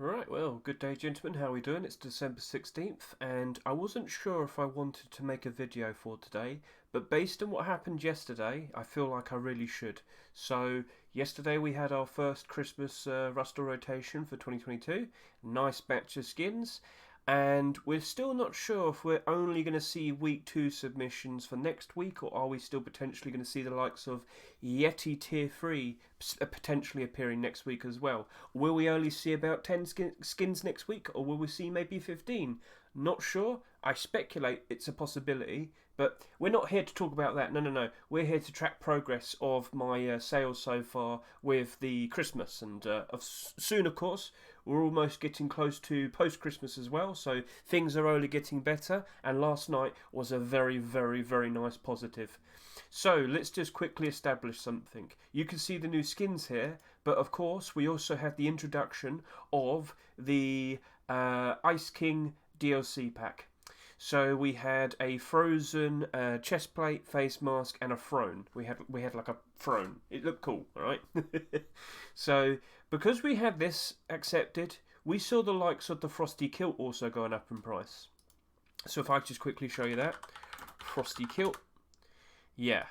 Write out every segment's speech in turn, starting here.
Right, well, good day, gentlemen. How are we doing? It's December 16th, and I wasn't sure if I wanted to make a video for today, but based on what happened yesterday, I feel like I really should. So, yesterday we had our first Christmas Rustle rotation for 2022. Nice batch of skins. And we're still not sure if we're only going to see week 2 submissions for next week, or are we still potentially going to see the likes of Yeti Tier 3 potentially appearing next week as well. Will we only see about 10 skins next week, or will we see maybe 15? Not sure. I speculate it's a possibility, but we're not here to talk about that. No. We're here to track progress of my sales so far with the Christmas, and soon, of course, we're almost getting close to post-Christmas as well, so things are only getting better, and last night was a very, very, very nice positive. So, let's just quickly establish something. You can see the new skins here, but of course, we also have the introduction of the Ice King DLC pack. So we had a frozen chest plate, face mask, and a throne. We had like a throne. It looked cool, alright? So because we had this accepted, we saw the likes of the Frosty Kilt also going up in price. So if I just quickly show you that. Frosty Kilt. Yeah.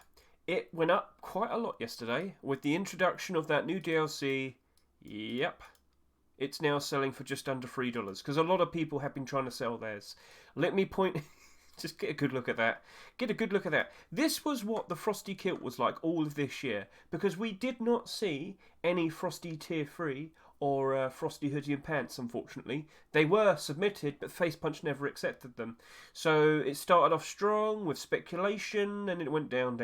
It went up quite a lot yesterday with the introduction of that new DLC. Yep. It's now selling for just under $3 because a lot of people have been trying to sell theirs. Let me point... Just get a good look at that. Get a good look at that. This was what the Frosty Kilt was like all of this year, because we did not see any Frosty Tier 3 or Frosty Hoodie and Pants, unfortunately. They were submitted, but Facepunch never accepted them. So it started off strong with speculation, and it went down.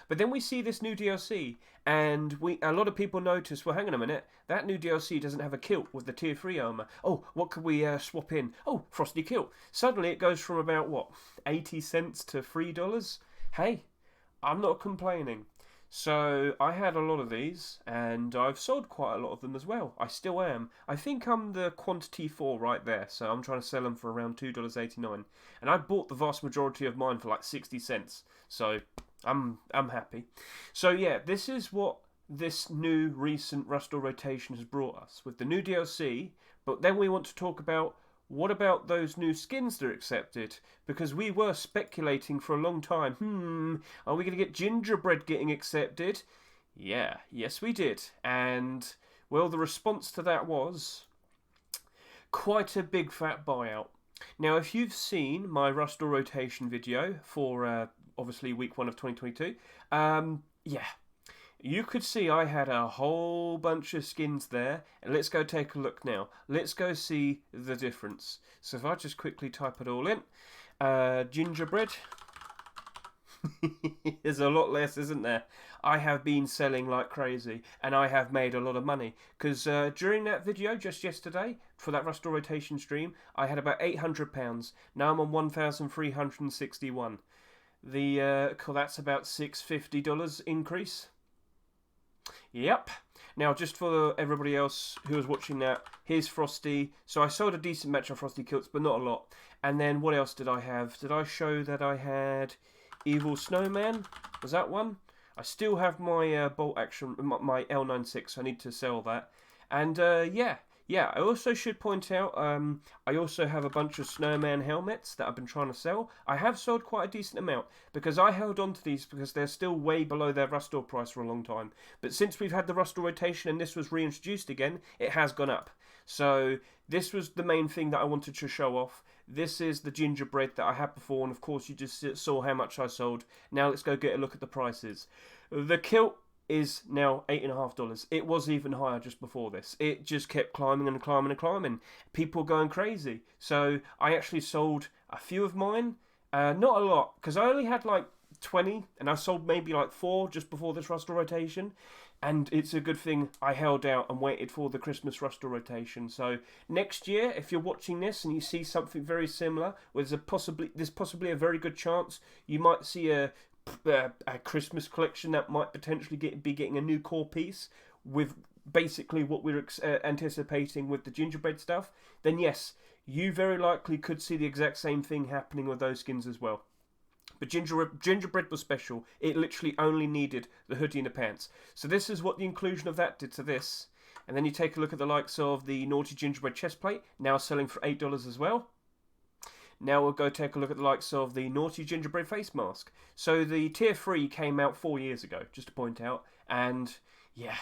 But then we see this new DLC, and a lot of people notice, well, hang on a minute, that new DLC doesn't have a kilt with the Tier 3 armor. Oh, what could we swap in? Oh, Frosty Kilt. Suddenly it goes from about, what, 80 cents to $3? Hey, I'm not complaining. So I had a lot of these, and I've sold quite a lot of them as well. I still am. I think I'm the quantity 4 right there, so I'm trying to sell them for around $2.89. And I bought the vast majority of mine for like 60 cents. So I'm happy. So yeah, this is what this new recent Rustle rotation has brought us with the new DLC. But then we want to talk about, what about those new skins that are accepted? Because we were speculating for a long time. Are we going to get Gingerbread getting accepted? Yeah, yes we did. And, well, the response to that was quite a big fat buyout. Now, if you've seen my Rustle rotation video for, obviously, week 1 of 2022, yeah. You could see I had a whole bunch of skins there, and let's go take a look now. Let's go see the difference. So if I just quickly type it all in, Gingerbread, there's a lot less, isn't there? I have been selling like crazy, and I have made a lot of money, because during that video just yesterday, for that Rustle rotation stream, I had about £800. Now I'm on 1,361. That's about $650 increase. Yep. Now, just for everybody else who was watching that, here's Frosty. So I sold a decent batch of Frosty Kilts, but not a lot. And then what else did I have? Did I show that I had Evil Snowman? Was that one? I still have my bolt action, my L96, so I need to sell that. And yeah, I also should point out, I also have a bunch of Snowman Helmets that I've been trying to sell. I have sold quite a decent amount, because I held on to these because they're still way below their Rustle price for a long time. But since we've had the Rustle rotation and this was reintroduced again, it has gone up. So this was the main thing that I wanted to show off. This is the Gingerbread that I had before, and of course you just saw how much I sold. Now let's go get a look at the prices. The kilt is now $8.50. It was even higher just before this. It just kept climbing and climbing and climbing. People going crazy. So I actually sold a few of mine. Not a lot, because I only had like 20, and I sold maybe like 4 just before this Rustle rotation. And it's a good thing I held out and waited for the Christmas Rustle rotation. So next year, if you're watching this and you see something very similar, there's possibly a very good chance you might see a Christmas collection that might potentially be getting a new core piece with basically what we're anticipating with the Gingerbread stuff, then yes, you very likely could see the exact same thing happening with those skins as well. But Gingerbread was special. It literally only needed the hoodie and the pants. So this is what the inclusion of that did to this. And then you take a look at the likes of the Naughty Gingerbread chest plate, now selling for $8 as well. Now we'll go take a look at the likes of the Naughty Gingerbread face mask. So the tier 3 came out 4 years ago, just to point out, and yeah,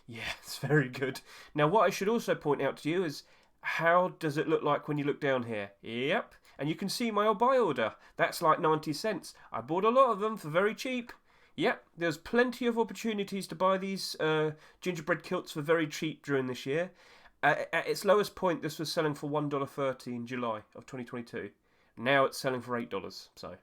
it's very good. Now what I should also point out to you is, how does it look like when you look down here? Yep, and you can see my old buy order. That's like 90 cents. I bought a lot of them for very cheap. Yep, there's plenty of opportunities to buy these gingerbread kilts for very cheap during this year. At its lowest point, this was selling for $1.30 in July of 2022. Now it's selling for $8. So,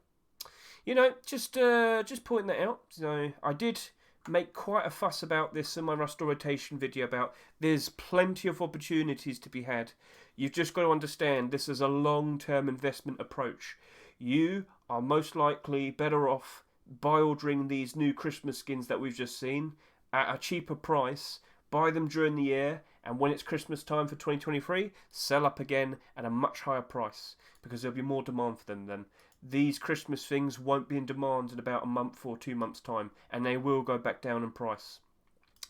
just pointing that out. So I did make quite a fuss about this in my Rust rotation video about there's plenty of opportunities to be had. You've just got to understand this is a long-term investment approach. You are most likely better off by ordering these new Christmas skins that we've just seen at a cheaper price. Buy them during the year, and when it's Christmas time for 2023, sell up again at a much higher price, because there'll be more demand for them then. These Christmas things won't be in demand in about a month or 2 months' time, and they will go back down in price.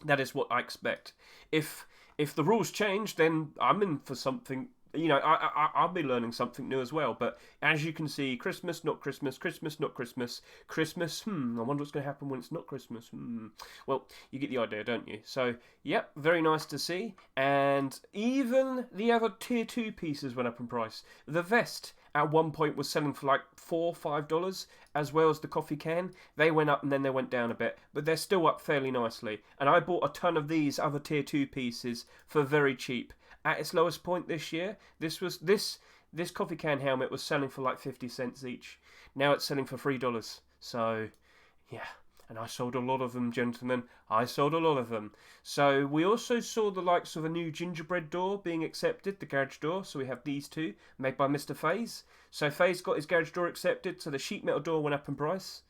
That is what I expect. If the rules change, then I'm in for something. I'll be learning something new as well. But as you can see, Christmas, not Christmas, Christmas, not Christmas, Christmas, I wonder what's going to happen when it's not Christmas. Well, you get the idea, don't you? So, yep, very nice to see. And even the other tier 2 pieces went up in price. The vest at one point was selling for like $4, $5, as well as the coffee can. They went up and then they went down a bit, but they're still up fairly nicely. And I bought a ton of these other tier 2 pieces for very cheap. At its lowest point this year, this coffee can helmet was selling for like 50 cents each. Now it's selling for $3. So, yeah. And I sold a lot of them, gentlemen. I sold a lot of them. So we also saw the likes of a new gingerbread door being accepted, the garage door. So we have these two, made by Mr. Faze. So Faze got his garage door accepted, so the sheet metal door went up in price.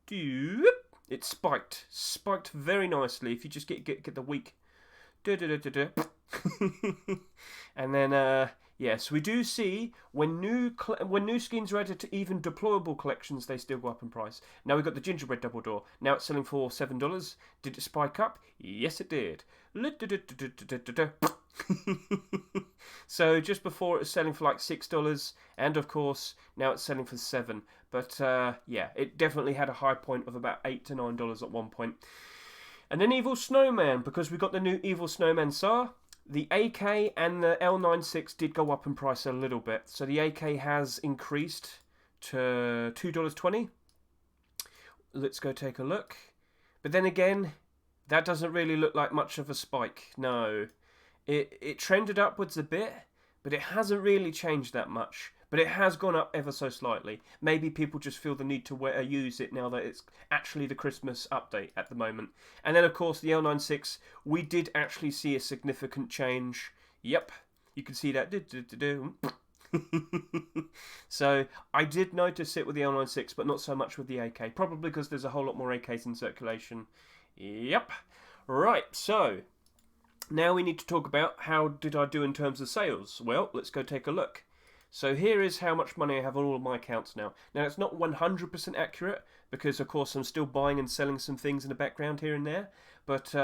It spiked very nicely if you just get the weak. And then yes, we do see when new skins are added to even deployable collections, they still go up in price. Now we've got the gingerbread double door. Now it's selling for $7. Did it spike up? Yes, it did. So just before it was selling for like $6, and of course now it's selling for $7. But yeah, it definitely had a high point of about $8 to $9 at one point. And then Evil Snowman, because we got the new Evil Snowman SAR. The AK and the L96 did go up in price a little bit. So the AK has increased to $2.20. Let's go take a look. But then again, that doesn't really look like much of a spike. No. It trended upwards a bit, but it hasn't really changed that much. But it has gone up ever so slightly. Maybe people just feel the need to use it now that it's actually the Christmas update at the moment. And then, of course, the L96, we did actually see a significant change. Yep, you can see that. So, I did notice it with the L96, but not so much with the AK. Probably because there's a whole lot more AKs in circulation. Yep. Right, so now we need to talk about how did I do in terms of sales. Well, let's go take a look. So here is how much money I have on all of my accounts now. Now it's not 100% accurate because of course I'm still buying and selling some things in the background here and there. But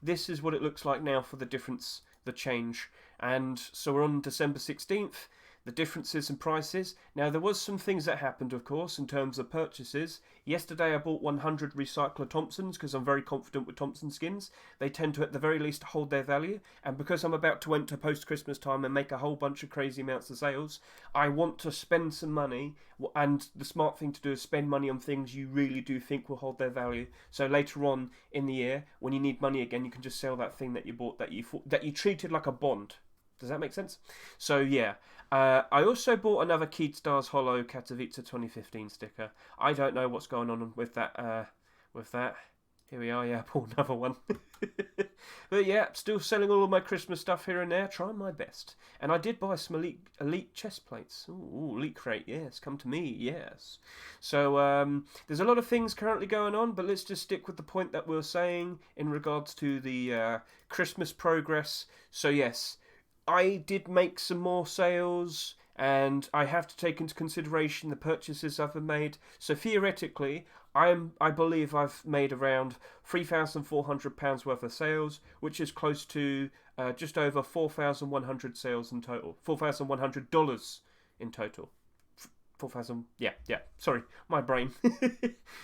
this is what it looks like now for the difference, the change. And so we're on December 16th. The differences in prices. Now there was some things that happened of course in terms of purchases. Yesterday I bought 100 recycler Thompsons because I'm very confident with Thompson skins. They tend to at the very least hold their value, and because I'm about to enter post Christmas time and make a whole bunch of crazy amounts of sales, I want to spend some money, and the smart thing to do is spend money on things you really do think will hold their value. So later on in the year when you need money again, you can just sell that thing that you bought that you treated like a bond. Does that make sense? So yeah, I also bought another Keydstars Hollow Katowice 2015 sticker. I don't know what's going on with that. Here we are, yeah, I bought another one. But yeah, still selling all of my Christmas stuff here and there, trying my best. And I did buy some elite chest plates. Ooh, elite crate, yes, come to me, yes. So there's a lot of things currently going on, but let's just stick with the point that we're saying in regards to the Christmas progress. So yes, I did make some more sales, and I have to take into consideration the purchases I've made. So theoretically, I believe I've made around £3,400 worth of sales, which is close to just over 4,100 sales in total. $4,100 in total. 4,000. Yeah. Sorry, my brain.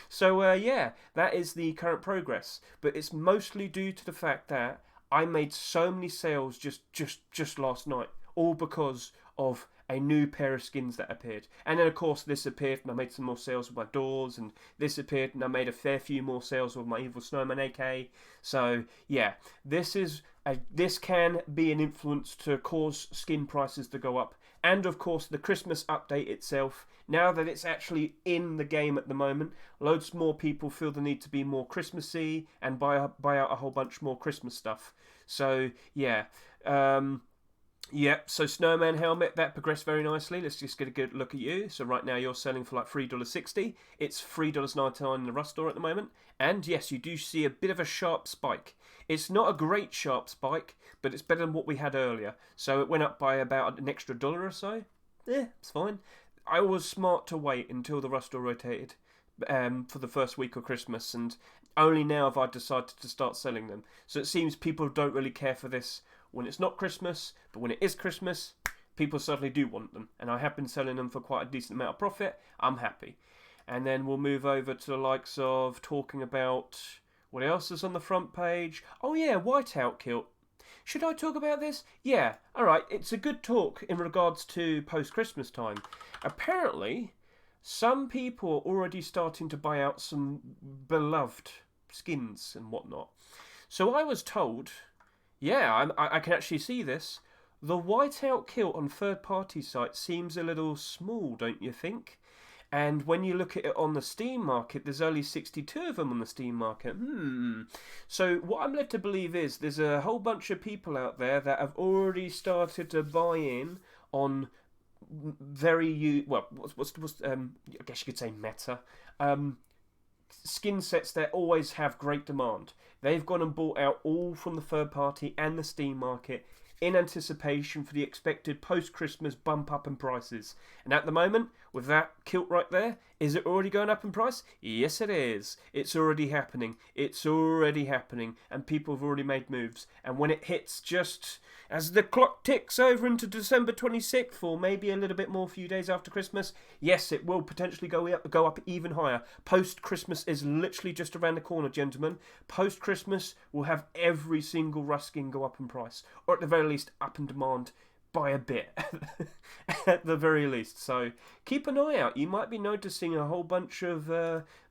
So yeah, that is the current progress, but it's mostly due to the fact that I made so many sales just last night, all because of a new pair of skins that appeared. And then of course this appeared and I made some more sales with my doors, and this appeared and I made a fair few more sales with my evil snowman AK. So yeah, this can be an influence to cause skin prices to go up. And of course the Christmas update itself, now that it's actually in the game at the moment, loads more people feel the need to be more Christmassy and buy out a whole bunch more Christmas stuff. So yeah, so Snowman Helmet, that progressed very nicely. Let's just get a good look at you. So right now you're selling for like $3.60. It's $3.99 in the Rust store at the moment. And yes, you do see a bit of a sharp spike. It's not a great sharp spike, but it's better than what we had earlier. So it went up by about an extra $1 or so. Yeah, it's fine. I was smart to wait until the Rust store rotated for the first week of Christmas, and only now have I decided to start selling them. So it seems people don't really care for this when it's not Christmas, but when it is Christmas, people certainly do want them. And I have been selling them for quite a decent amount of profit. I'm happy. And then we'll move over to the likes of talking about what else is on the front page. Oh yeah, whiteout kilt. Should I talk about this? Yeah, alright, it's a good talk in regards to post-Christmas time. Apparently, some people are already starting to buy out some beloved skins and whatnot. So I was told, yeah, I can actually see this. The whiteout kilt on third-party sites seems a little small, don't you think? And when you look at it on the Steam market, there's only 62 of them on the Steam market. So what I'm led to believe is there's a whole bunch of people out there that have already started to buy in on I guess you could say meta. Skin sets that always have great demand. They've gone and bought out all from the third party and the Steam market in anticipation for the expected post-Christmas bump up in prices. And at the moment, with that kilt right there, is it already going up in price? Yes, it is. It's already happening. It's already happening. And people have already made moves. And when it hits just as the clock ticks over into December 26th, or maybe a little bit more, few days after Christmas, yes, it will potentially go up even higher. Post-Christmas is literally just around the corner, gentlemen. Post-Christmas will have every single Rust skin go up in price. Or at the very least, up in demand by a bit. At the very least. So keep an eye out. You might be noticing a whole bunch of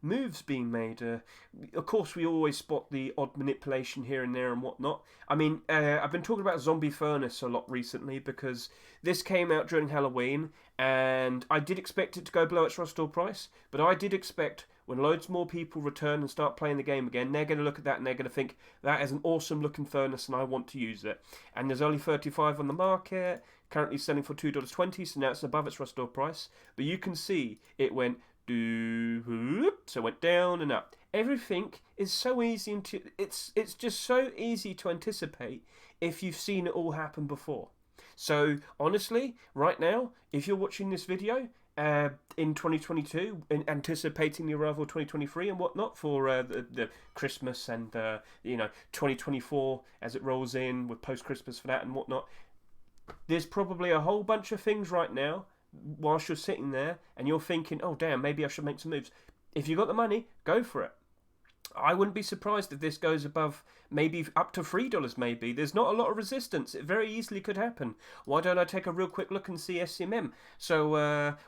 moves being made. Of course, we always spot the odd manipulation here and there and whatnot. I mean, I've been talking about Zombie Furnace a lot recently because this came out during Halloween, and I did expect it to go below its Rust store price, but I did expect when loads more people return and start playing the game again, they're going to look at that and they're going to think, that is an awesome looking furnace and I want to use it. And there's only 35 on the market, currently selling for $2.20, so now it's above its Rust store price. But you can see it went so it went down and up. Everything is so easy it's just so easy to anticipate if you've seen it all happen before. So honestly, right now, if you're watching this video in 2022, anticipating the arrival of 2023 and whatnot for the Christmas and 2024 as it rolls in with post-Christmas for that and whatnot, there's probably a whole bunch of things right now whilst you're sitting there and you're thinking, oh damn, maybe I should make some moves. If you've got the money, go for it. I wouldn't be surprised if this goes above, maybe up to $3 maybe. There's not a lot of resistance. It very easily could happen. Why don't I take a real quick look and see SCMM? So,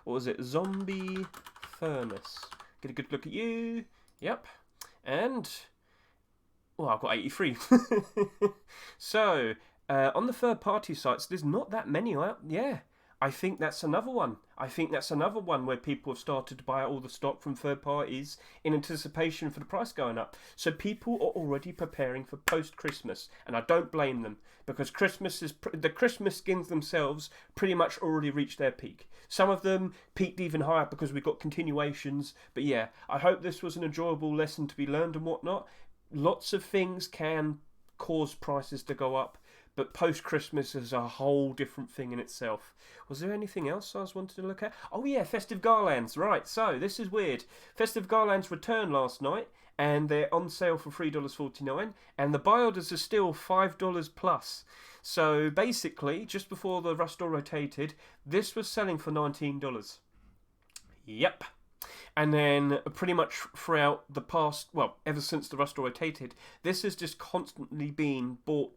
what was it? Zombie Furnace. Get a good look at you. Yep. And, well, I've got 83. So, on the third-party sites, there's not that many out. Yeah. I think that's another one. I think that's another one where people have started to buy all the stock from third parties in anticipation for the price going up. So people are already preparing for post-Christmas, and I don't blame them because the Christmas skins themselves pretty much already reached their peak. Some of them peaked even higher because we've got continuations. But yeah, I hope this was an enjoyable lesson to be learned and whatnot. Lots of things can cause prices to go up. but post-Christmas is a whole different thing in itself. Was there anything else I was wanting to look at? Oh yeah, Festive Garlands. Right, so this is weird. Festive Garlands returned last night, and they're on sale for $3.49, and the buy orders are still $5 plus. So basically, just before the rust store rotated, this was selling for $19. Yep. And then pretty much throughout the past, well, ever since the rust store rotated, this has just constantly been bought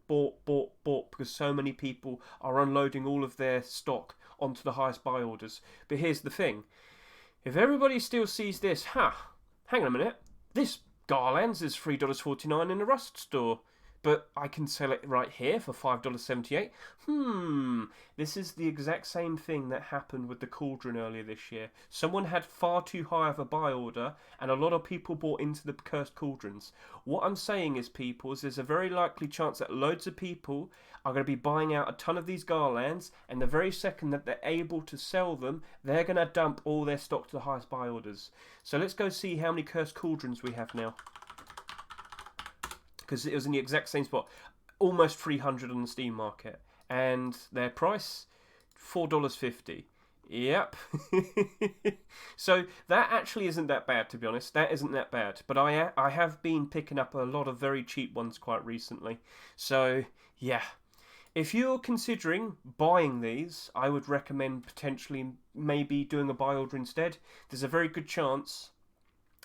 because so many people are unloading all of their stock onto the highest buy orders. But here's the thing. If everybody still sees this, hang on a minute, this Garlands is $3.49 in the rust store, but I can sell it right here for $5.78. This is the exact same thing that happened with the cauldron earlier this year. Someone had far too high of a buy order, and a lot of people bought into the cursed cauldrons. What I'm saying is, people, there's a very likely chance that loads of people are going to be buying out a ton of these Garlands, and the very second that they're able to sell them, they're going to dump all their stock to the highest buy orders. So let's go see how many cursed cauldrons we have now. Because it was in the exact same spot, almost 300 on the Steam market, and their price $4.50. Yep. So that actually isn't that bad, to be honest. That isn't that bad. But I have been picking up a lot of very cheap ones quite recently. So yeah, if you're considering buying these, I would recommend potentially maybe doing a buy order instead. There's a very good chance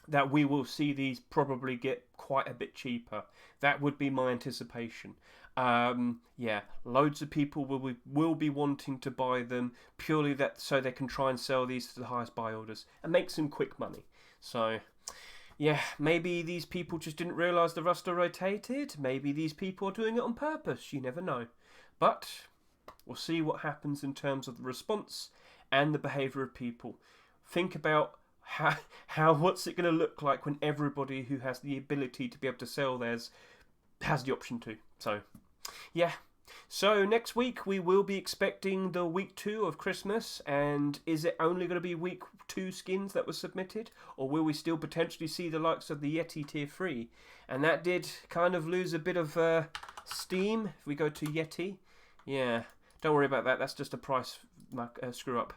that we will see these probably get quite a bit cheaper. That would be my anticipation. Yeah, loads of people will be wanting to buy them purely so they can try and sell these to the highest buy orders and make some quick money. So yeah, maybe these people just didn't realise the rust rotated. Maybe these people are doing it on purpose. You never know. But we'll see what happens in terms of the response and the behaviour of people. Think about what's it going to look like when everybody who has the ability to be able to sell theirs has the option to. So yeah, so next week we will be expecting the week 2 of Christmas, and is it only going to be week 2 skins that were submitted, or will we still potentially see the likes of the Yeti tier 3? And that did kind of lose a bit of steam if we go to Yeti. Yeah, don't worry about that, that's just a price screw up.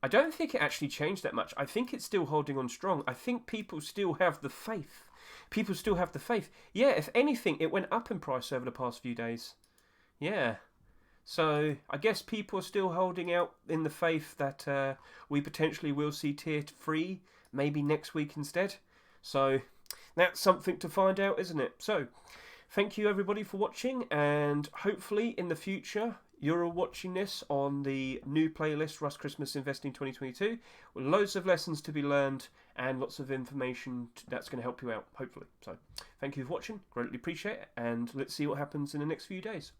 I don't think it actually changed that much. I think it's still holding on strong. I think people still have the faith. People still have the faith. Yeah, if anything, it went up in price over the past few days. Yeah. So I guess people are still holding out in the faith that we potentially will see tier 3 maybe next week instead. So that's something to find out, isn't it? So thank you everybody for watching, and hopefully in the future you're all watching this on the new playlist, Rust Christmas Investing 2022, with loads of lessons to be learned and lots of information that's going to help you out, hopefully. So, thank you for watching, greatly appreciate it, and let's see what happens in the next few days.